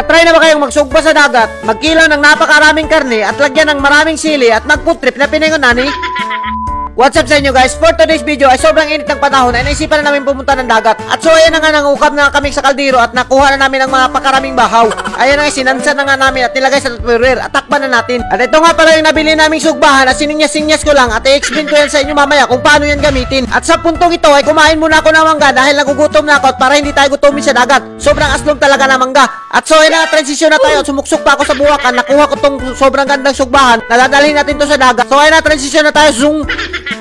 Try na ba kayong magsugba sa dagat, magkilaw ng napakaraming karne at lagyan ng maraming sili at mag-food trip na piningon nani? What's up sa inyo guys? For today's video ay sobrang init ng panahon ay naisipan na namin pumunta ng dagat. At so ayan na nga nangukab na kami sa kaldero at nakuha na namin ang mga pakaraming bahaw. Ayan na nga sinansa na nga namin at nilagay sa tupperware at takpan na natin. At ito nga pala yung nabili naming sugbahan at sininyas-sinyas ko lang at i-explain ko yan sa inyo mamaya kung paano yan gamitin. At sa puntong ito ay kumain muna ako ng mangga dahil nagugutom na ako at para hindi tayo gutumin sa dagat. Sobrang aslong talaga ng mangga. At so ayan na transition na tayo at sumuksok pa ako sa buwakan. Nakuha ko tong sobrang gandang sugbahan. Nadadalhin natin to sa dagat. So ayan na transition na tayo. Zoom.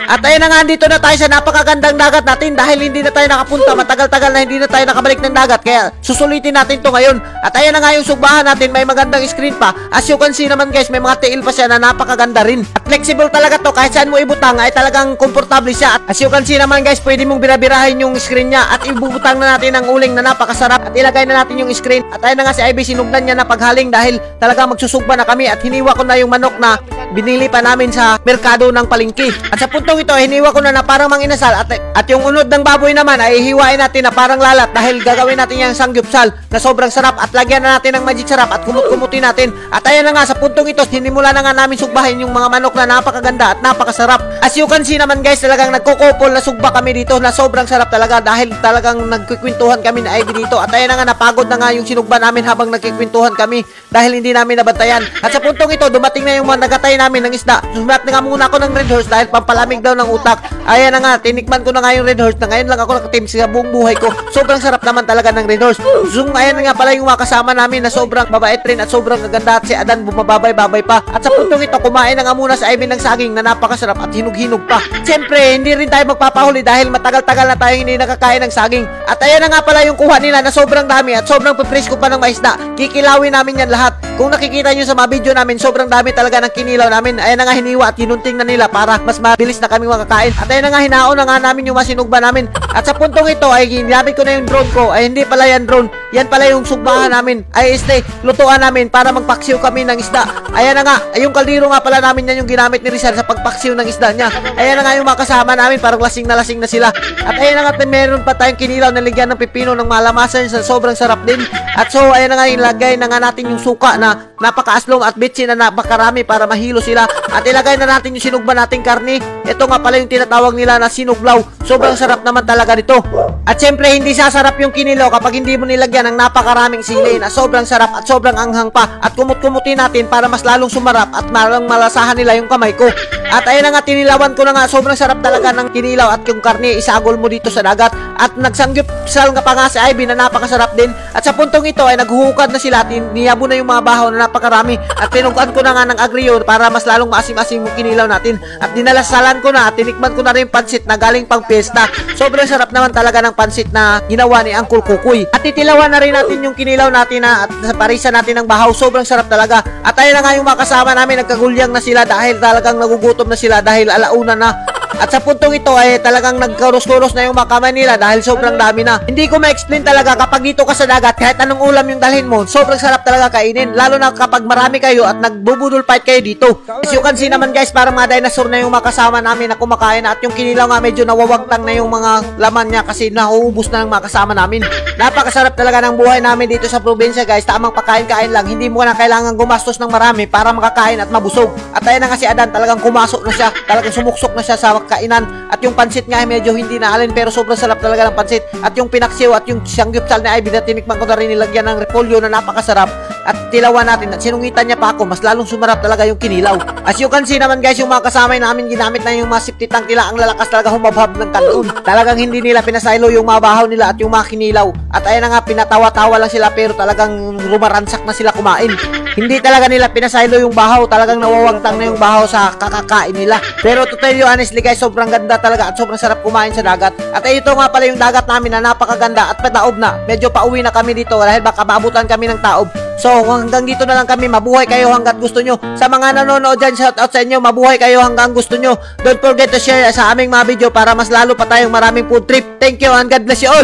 At ayan na nga, dito na tayo sa napakagandang dagat natin dahil hindi na tayo nakapunta, matagal-tagal na hindi na tayo nakabalik ng dagat, kaya susulitin natin to ngayon. At ayan na nga yung sugbahan natin, may magandang screen pa. As you can see naman guys, may mga tiil pa siya na napakaganda rin. At flexible talaga to, kahit saan mo ibutang ay talagang komportable siya. At as you can see naman guys, pwede mong birabirahin yung screen niya at ibubutang na natin ang uling na napakasarap at ilagay na natin yung screen. At ayan na nga si Ivy, sinugdan niya na paghaling dahil talagang magsusugba na kami at hiniwa ko na yung manok na binili pa namin sa merkado ng palengke. At sa puntong ito, hiniwa ko na parang manginasal at yung unod ng baboy naman ay hiwain natin na parang lalat dahil gagawin natin yung sangyupsal na sobrang sarap at lagyan na natin ng magic sarap at kumut-kumutin natin. At ayan na nga, sa puntong ito, hinimula na nga namin sugbahin yung mga manok na napakaganda at napakasarap. As you can see naman guys, talagang nagkukupol na sugba kami dito na sobrang sarap talaga dahil talagang nagkikwentuhan kami na Ivy dito. At ayan na nga, napagod na nga yung sinugba namin habang nagkikwentuhan kami dahil hindi namin nabantayan. At sa puntong ito, dumating na yung mga nagatay namin ng isda. Sumat na nga muna ako ng Red Horse dahil pampalamig daw ng utak. Ayan na nga, tinikman ko na nga yung Red Horse na ngayon lang ako nakatim sa buong buhay ko. Sobrang sarap naman talaga ng Red Horse. Zoom, ayan na nga pala yung mga kasama namin na sobrang mabait rin at sobrang gaganda at si Adan bumababay-babay pa. At sa puntong ito, kumain na nga muna sa Ivy ng saging na napakasarap at hinug-hinug pa. Siyempre, hindi rin tayo magpapahuli dahil matagal-tagal na tayo hindi nakakain ng saging. At ayan na nga pala yung kuha nila na sobrang dami at sobrang presko pa ng maisda. Kikilawin namin yan lahat. Kung nakikita nyo sa mga video namin, sobrang dami talaga ng kinilaw namin. Ayan na nga, hiniwa at hinunting na nila para mas mabilis na kaming makakain. At ayan na nga, hinaon na nga namin yung masinugba namin. At sa puntong ito ay ginamit ko na yung drone ko. Ay hindi pala yan drone, yan pala yung sugbahan namin. Ay lutuan namin para magpaksiw kami ng isda. Ayan na nga, yung kaldero nga pala namin yan yung ginamit ni Rizal sa pagpaksiw ng isda niya. Ayan na nga yung mga kasama namin, parang lasing na sila. At ayan na nga, meron pa tayong kinilaw na ligyan ng pipino ng malamasan, sobrang sarap din. At so ayan na nga, ilagay na nga natin yung suka na napakaaslong at bitchin na napakarami para mahilo sila. At ilagay na natin yung sinugba nating karni. Ito nga pala yung tinatawag nila na sinuglaw. Sobrang sarap naman talaga nito. At syempre, hindi sasarap yung kinilaw kapag hindi mo nilagyan ng napakaraming sili na sobrang sarap at sobrang anghang pa. At kumut-kumutin natin para mas lalong sumarap at malang malasahan nila yung kamay ko. At ayun na nga, tinilawan ko na nga. Sobrang sarap talaga ng kinilaw at yung karni, isagol mo dito sa dagat. At nagsangyupsal nga pa nga si Ivy na napakasarap din. At sa puntong ito ay naghuhukad na sila at niyabo na yung mga bahaw na napakarami. At tinuguan ko na nga ng agrio para mas lalong maasim-asim yung kinilaw natin. At dinalasalan ko na at tinikman ko na rin pansit na galing pang piyesta. Sobrang sarap naman talaga ng pansit na ginawa ni Uncle Kukoy. At titilawan na rin natin yung kinilaw natin at sa parisa natin ng bahaw. Sobrang sarap talaga. At ayun na nga yung mga kasama namin, nagkagulyang na sila dahil talagang nagugutom na sila dahil alauna na. At sa puntong ito ay talagang nagkaros-kuros na yung mga kamay nila dahil sobrang dami na. Hindi ko ma-explain talaga kapag dito ka sa dagat, kahit anong ulam yung dalhin mo, sobrang sarap talaga kainin. Lalo na kapag marami kayo at nagbubudol fight kayo dito. As you can see naman guys, parang mga dinosaur na yung mga kasama namin na kumakain. At yung kinilaw nga medyo nawawagtang na yung mga laman niya kasi nauubos na ng mga kasama namin. Napakasarap talaga ng buhay namin dito sa probinsya guys. Tamang pagkain-kain lang. Hindi mo na kailangan gumastos ng marami para makakain at mabusog. At ayan na nga si Adan, talagang kumasok na siya. Talagang sumuksok na siya sa kainan. At yung pansit nga medyo hindi na alin pero sobrang sarap talaga ng pansit. At yung pinaksiw at yung sangyupsal na Ivy na tinikman ko na rin, nilagyan ng repolyo na napakasarap. At tilawan natin at sinungitan niya pa ako, mas lalong sumarap talaga yung kinilaw. As you can see naman guys, yung mga kasama namin ginamit na yung mga safety tank nila. Ang lalakas talaga humabhab ng kanon. Talagang hindi nila pinasaylo yung mga bahaw nila at yung mga kinilaw. At ayan na nga, pinatawa-tawa lang sila pero talagang rumaransak na sila kumain. Hindi talaga nila pinasaylo yung bahaw, talagang nawawagtang na yung bahaw sa kakakain nila. Pero to tell you honestly guys, sobrang ganda talaga at sobrang sarap kumain sa dagat. At ito nga pala yung dagat namin na napakaganda at pataob na. Medyo pauwi na kami dito dahil baka maabutan kami ng taob. So hanggang dito na lang kami. Mabuhay kayo hanggat gusto nyo. Sa mga nanonood dyan, shout out sa inyo. Mabuhay kayo hanggang gusto nyo. Don't forget to share sa aming mga video para mas lalo pa tayong maraming food trip. Thank you and God bless you all.